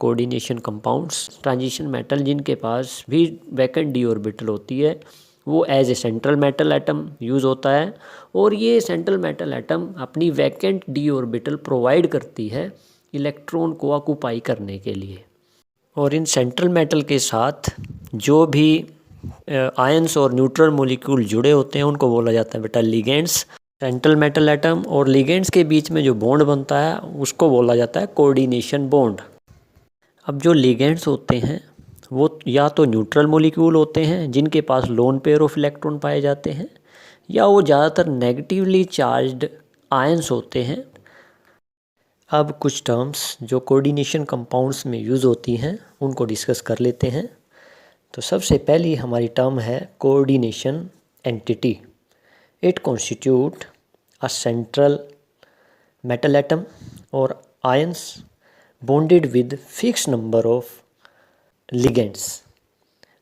Coordination compounds. Transition metal जिनके पास भी vacant D orbital होती है वो as a central metal atom use होता है, और ये सेंट्रल मेटल एटम अपनी वैकेंट डी ऑर्बिटल प्रोवाइड करती है इलेक्ट्रॉन को ऑक्यूपाई करने के लिए। और इन सेंट्रल मेटल के साथ जो भी आयंस और न्यूट्रल मॉलिक्यूल जुड़े होते हैं उनको बोला जाता है बेटा लिगेंड्स। सेंट्रल मेटल एटम और लिगेंड्स के बीच में जो बॉन्ड बनता है उसको बोला जाता है कोऑर्डिनेशन बॉन्ड। अब जो लिगेंड्स होते हैं वो या तो न्यूट्रल मॉलिक्यूल होते हैं जिनके पास लोन पेयर ऑफ इलेक्ट्रॉन पाए जाते हैं, या वो ज़्यादातर नेगेटिवली चार्ज्ड आयंस होते हैं। अब कुछ टर्म्स जो कोऑर्डिनेशन कंपाउंड्स में यूज़ होती हैं उनको डिस्कस कर लेते हैं। तो सबसे पहली हमारी टर्म है coordination entity. It constitute a central metal atom और ions bonded with fix number of ligands.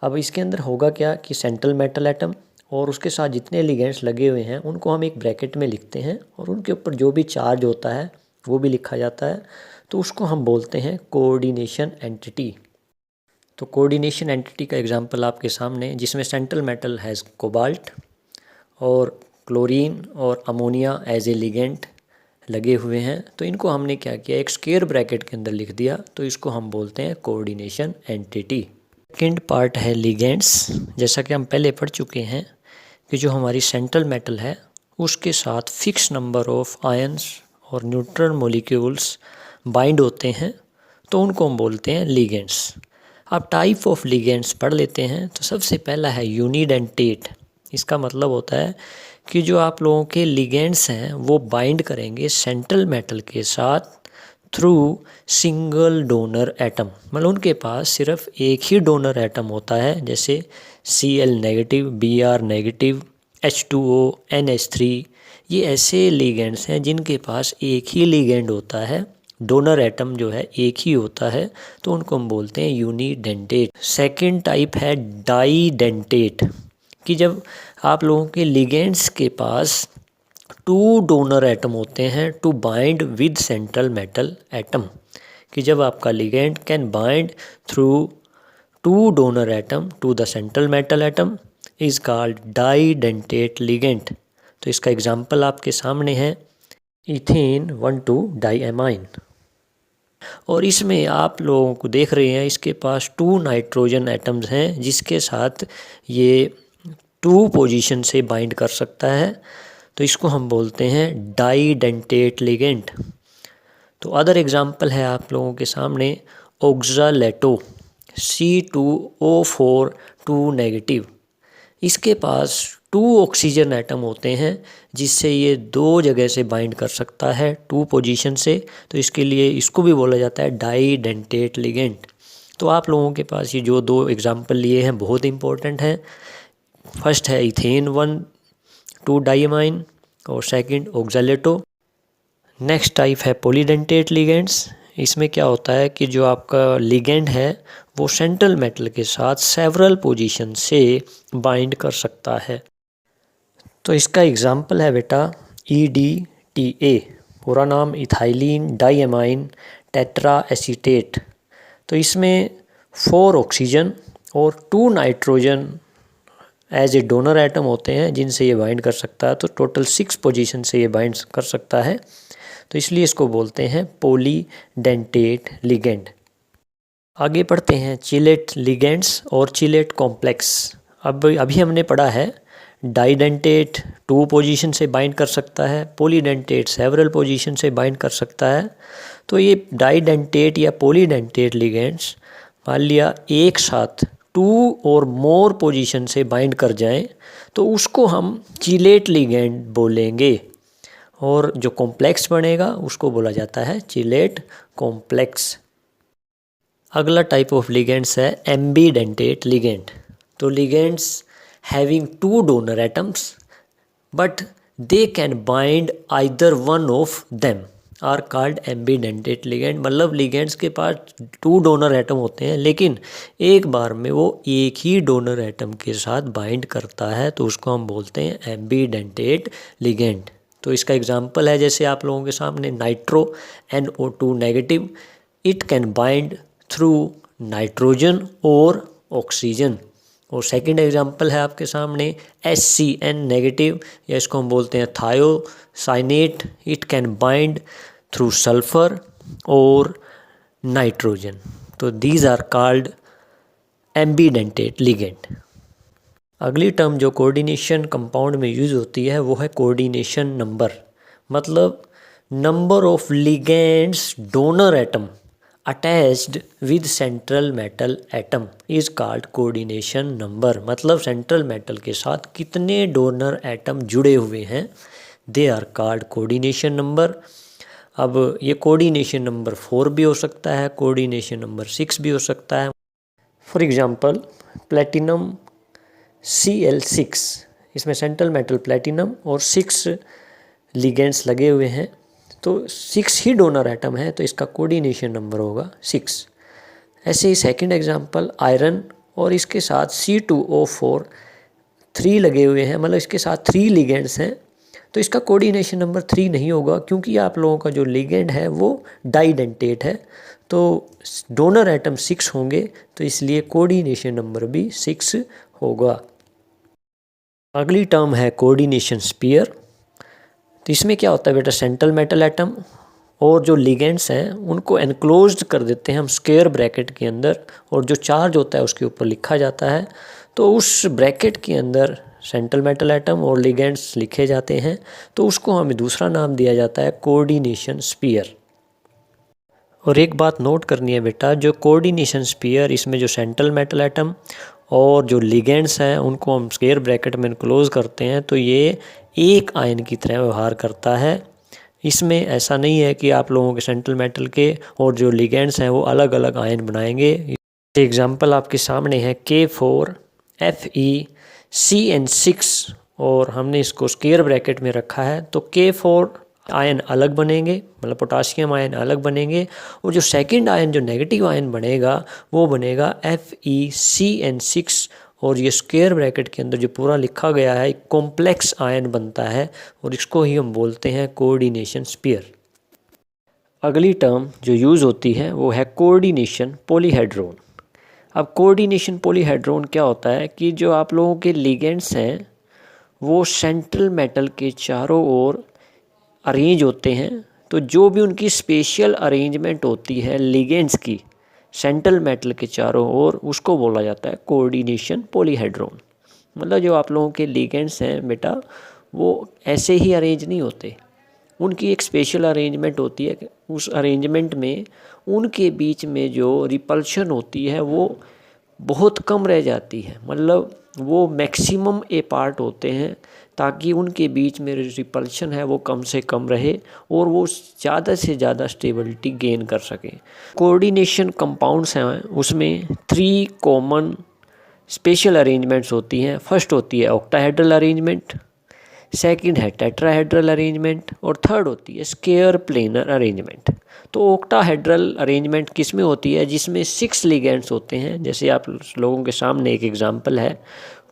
अब इसके अंदर होगा क्या कि सेंट्रल मेटल एटम और उसके साथ जितने लिगेंड्स लगे हुए हैं उनको हम एक ब्रैकेट में लिखते हैं और उनके ऊपर जो भी चार्ज होता है वो भी लिखा जाता है, तो उसको हम बोलते हैं कोऑर्डिनेशन एंटिटी। तो कोऑर्डिनेशन एंटिटी का एग्जांपल आपके सामने, जिसमें सेंट्रल मेटल हैज़ कोबाल्ट और क्लोरीन और अमोनिया एज ए लिगेंड लगे हुए हैं, तो इनको हमने क्या किया, एक स्क्वायर ब्रैकेट के अंदर लिख दिया, तो इसको हम बोलते हैं कोऑर्डिनेशन एंटिटी। सेकेंड पार्ट है लिगेंड्स। जैसा कि हम पहले पढ़ चुके हैं कि जो हमारी सेंट्रल मेटल है उसके साथ फिक्स नंबर ऑफ आयंस और न्यूट्रल मॉलिक्यूल्स बाइंड होते हैं, तो उनको हम बोलते हैं लिगेंड्स। अब टाइप ऑफ लिगेंड्स पढ़ लेते हैं। तो सबसे पहला है यूनिडेंटेट। इसका मतलब होता है कि जो आप लोगों के लिगेंड्स हैं वो बाइंड करेंगे सेंट्रल मेटल के साथ थ्रू सिंगल डोनर एटम, मतलब उनके पास सिर्फ एक ही डोनर एटम होता है, जैसे Cl negative, Br negative, H2O, NH3। ये ऐसे लिगेंड्स हैं जिनके पास एक ही लिगेंड होता है, डोनर एटम जो है एक ही होता है, तो उनको हम बोलते हैं यूनिडेंटेट। सेकेंड टाइप है डाईडेंटेट, कि जब आप लोगों के लिगेंड्स के पास टू डोनर एटम होते हैं to bind with central metal atom, कि जब आपका ligand can bind through two donor atom to the central metal atom is called didentate ligand. तो इसका एग्जांपल आपके सामने है इथेन 1,2 डाईएमाइन। और इसमें आप लोगों को देख रहे हैं इसके पास 2 नाइट्रोजन एटम्स हैं जिसके साथ ये 2 पोजीशन से बाइंड कर सकता है, तो इसको हम बोलते हैं डाईडेंटेट लिगेंड। तो अदर एग्जांपल है आप लोगों के सामने ऑक्ज़ालेटो C2O4 2 नेगेटिव। इसके पास 2 ऑक्सीजन एटम होते हैं जिससे ये 2 जगह से बाइंड कर सकता है 2 पोजीशन से, तो इसके लिए इसको भी बोला जाता है डाईडेंटेट लिगेंड। तो आप लोगों के पास ये जो 2 एग्जांपल लिए हैं बहुत इंपॉर्टेंट हैं। फर्स्ट है इथेन 1,2 डाईएमाइन और सेकंड ऑक्ज़ालेटो। नेक्स्ट टाइप है पॉलीडेंटेट लिगेंड्स। इसमें क्या होता है कि जो आपका लिगेंड है वो सेंट्रल मेटल के साथ सेवरल पोजीशन से बाइंड कर सकता है। तो इसका एग्जांपल है बेटा EDTA, पूरा नाम इथाइलिन डाईएमाइन टेट्रा एसीटेट। तो इसमें 4 ऑक्सीजन और 2 nitrogen as a donor atom होते हैं जिनसे ये बाइंड कर सकता है, तो टोटल 6 पोजीशन से ये बाइंड कर सकता है, तो इसलिए इसको बोलते हैं पॉलीडेंटेट लिगेंड। आगे पढ़ते हैं चिलेट लिगेंड्स और चिलेट कॉम्प्लेक्स। अब अभी हमने पढ़ा है डाईडेंटेट 2 पोजीशन से बाइंड कर सकता है, पॉलीडेंटेट सेवरल पोजीशन से बाइंड कर सकता है। तो ये डाईडेंटेट या पॉलीडेंटेट लिगेंड्स मान लिया एक साथ 2 और मोर पोजीशन से बाइंड कर जाएं तो उसको हम चिलेट लिगेंड बोलेंगे, और जो कॉम्प्लेक्स बनेगा उसको बोला जाता है चिलेट कॉम्प्लेक्स। अगला टाइप ऑफ लिगेंड्स है एम्बीडेंटेट लिगेंड। तो ligands having 2 donor atoms but they can bind either one of them are called ambidentate ligand. मतलब लिगेंड्स के पास 2 डोनर एटम होते हैं लेकिन एक बार में वो एक ही डोनर एटम के साथ बाइंड करता है, तो उसको हम बोलते हैं एम्बीडेंटेट लिगेंड। तो इसका एग्जांपल है जैसे आप लोगों के सामने nitro NO2 negative, it can bind through nitrogen और ऑक्सीजन। और सेकंड एग्जांपल है आपके सामने HCN नेगेटिव, या इसको हम बोलते हैं thiocyanate. It can bind through sulphur और नाइट्रोजन। तो these are called ambidentate ligand. अगली टर्म जो कोऑर्डिनेशन कंपाउंड में यूज़ होती है वो है कोऑर्डिनेशन नंबर। मतलब number of ligands donor atom attached with central metal atom is called coordination number. मतलब सेंट्रल मेटल के साथ कितने डोनर एटम जुड़े हुए हैं, they are called coordination number. अब ये कोऑर्डिनेशन नंबर 4 भी हो सकता है, कोऑर्डिनेशन नंबर 6 भी हो सकता है। फॉर एग्जांपल प्लेटिनम Cl6, इसमें सेंट्रल मेटल प्लेटिनम और 6 लिगेंड्स लगे हुए हैं, तो 6 ही डोनर एटम है, तो इसका कोऑर्डिनेशन नंबर होगा 6। ऐसे ही सेकंड एग्जांपल आयरन, और इसके साथ C2O4 3 लगे हुए हैं, मतलब इसके साथ 3 लिगेंड्स हैं, तो इसका कोऑर्डिनेशन नंबर 3 नहीं होगा, क्योंकि आप लोगों का जो लिगेंड है वो डाइडेंटेट है, तो डोनर एटम 6 होंगे, तो इसलिए कोऑर्डिनेशन नंबर भी 6 होगा। अगली टर्म है कोऑर्डिनेशन स्पीयर। तो इसमें क्या होता है बेटा, सेंट्रल मेटल एटम और जो लिगेंड्स हैं उनको एनक्लोज्ड कर देते हैं हम स्क्वायर ब्रैकेट के अंदर, और जो चार्ज होता है उसके ऊपर लिखा जाता है, तो उस ब्रैकेट के अंदर सेंट्रल मेटल एटम और लिगेंड्स लिखे जाते हैं, तो उसको हमें दूसरा नाम दिया जाता है कोऑर्डिनेशन स्पीयर। और एक बात नोट करनी है बेटा, जो कोऑर्डिनेशन स्पीयर, इसमें जो सेंट्रल मेटल एटम और जो लिगेंड्स हैं उनको हम स्क्वायर ब्रैकेट में क्लोज करते हैं, तो ये एक आयन की तरह व्यवहार करता है। इसमें ऐसा नहीं है कि आप लोगों के सेंट्रल मेटल के और जो लिगेंड्स हैं वो अलग अलग आयन बनाएंगे। एग्जांपल आपके सामने है K4FeCN6, और हमने इसको स्क्वायर ब्रैकेट में रखा है, तो K4 आयन अलग बनेंगे, मतलब पोटाशियम आयन अलग बनेंगे, और जो सेकंड आयन जो नेगेटिव आयन बनेगा वो बनेगा FeCN6, और ये स्क्वायर ब्रैकेट के अंदर जो पूरा लिखा गया है एक कॉम्प्लेक्स आयन बनता है, और इसको ही हम बोलते हैं कोऑर्डिनेशन स्पीयर। अगली टर्म जो यूज़ होती है वो है कोऑर्डिनेशन पॉलीहेड्रोन। अब कोऑर्डिनेशन पॉलीहेड्रोन क्या होता है कि जो आप लोगों के लिगेंड्स हैं वो सेंट्रल मेटल के चारों ओर अरेंज होते हैं, तो जो भी उनकी स्पेशल अरेंजमेंट होती है लिगेंड्स की सेंट्रल मेटल के चारों ओर, उसको बोला जाता है कोऑर्डिनेशन पॉलीहेड्रोन। मतलब जो आप लोगों के लिगेंड्स हैं बेटा वो ऐसे ही अरेंज नहीं होते, उनकी एक स्पेशल अरेंजमेंट होती है। उस अरेंजमेंट में उनके बीच में जो रिपल्शन होती है वो बहुत कम रह जाती है, मतलब वो मैक्सिमम ए पार्ट होते हैं, ताकि उनके बीच में रिपल्शन है वो कम से कम रहे और वो ज़्यादा से ज़्यादा स्टेबिलिटी गेन कर सकें। कोऑर्डिनेशन कंपाउंड्स हैं उसमें 3 कॉमन स्पेशल अरेंजमेंट्स होती हैं। फर्स्ट होती है ऑक्टाहेड्रल अरेंजमेंट, सेकंड है टेट्राहेड्रल अरेंजमेंट, और थर्ड होती है स्क्वायर प्लेनर अरेंजमेंट। तो ऑक्टाहेड्रल अरेंजमेंट किस में होती है, जिसमें 6 लिगेंड्स होते हैं। जैसे आप लोगों के सामने एक एग्जांपल है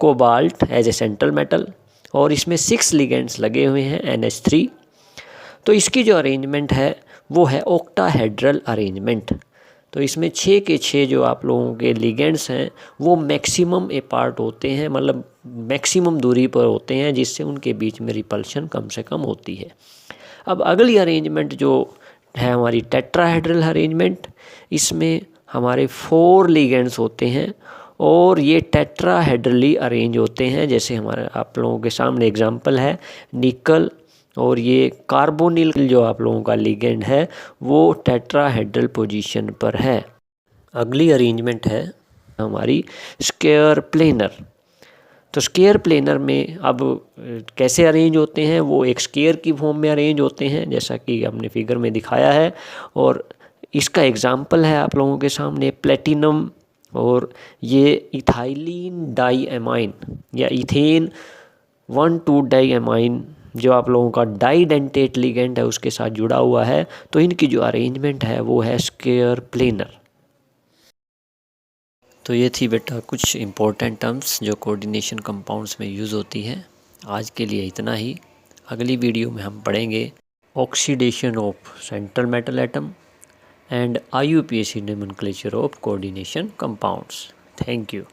cobalt as a central metal, और इसमें 6 लिगेंड्स लगे हुए हैं NH3। तो इसकी जो अरेंजमेंट है वो है ऑक्टाहेड्रल अरेंजमेंट। तो इसमें 6 के 6 जो आप लोगों के लिगेंड्स हैं वो मैक्सिमम ए पार्ट होते हैं, मतलब मैक्सिमम दूरी पर होते हैं, जिससे उनके बीच में रिपल्शन कम से कम होती है। अब अगली अरेंजमेंट जो है हमारी टेट्राहेड्रल अरेंजमेंट, इसमें हमारे 4 लिगेंड्स होते हैं और ये टेट्राहेड्रली अरेंज होते हैं। जैसे हमारे आप लोगों के सामने एग्जांपल है निकल, और ये कार्बोनिल जो आप लोगों का लिगेंड है वो टेट्राहेड्रल पोजीशन पर है। अगली अरेंजमेंट है हमारी स्क्वायर प्लेनर। तो स्क्वायर प्लेनर में अब कैसे अरेंज होते हैं, वो एक स्क्वायर की फॉर्म में अरेंज होते हैं, जैसा कि हमने फिगर में दिखाया है। और इसका एग्जांपल है आप लोगों के सामने प्लेटिनम, और ये इथाइलिन डाईएमाइन या इथेन 1,2 डाईएमाइन जो आप लोगों का डाइडेंटेट लिगेंड है उसके साथ जुड़ा हुआ है। तो इनकी जो अरेंजमेंट है वो है स्क्वायर प्लेनर। तो ये थी बेटा कुछ इम्पोर्टेंट टर्म्स जो कोऑर्डिनेशन कंपाउंड्स में यूज़ होती हैं। आज के लिए इतना ही। अगली वीडियो में हम पढ़ेंगे oxidation of central metal atom and IUPAC nomenclature of coordination compounds. Thank you.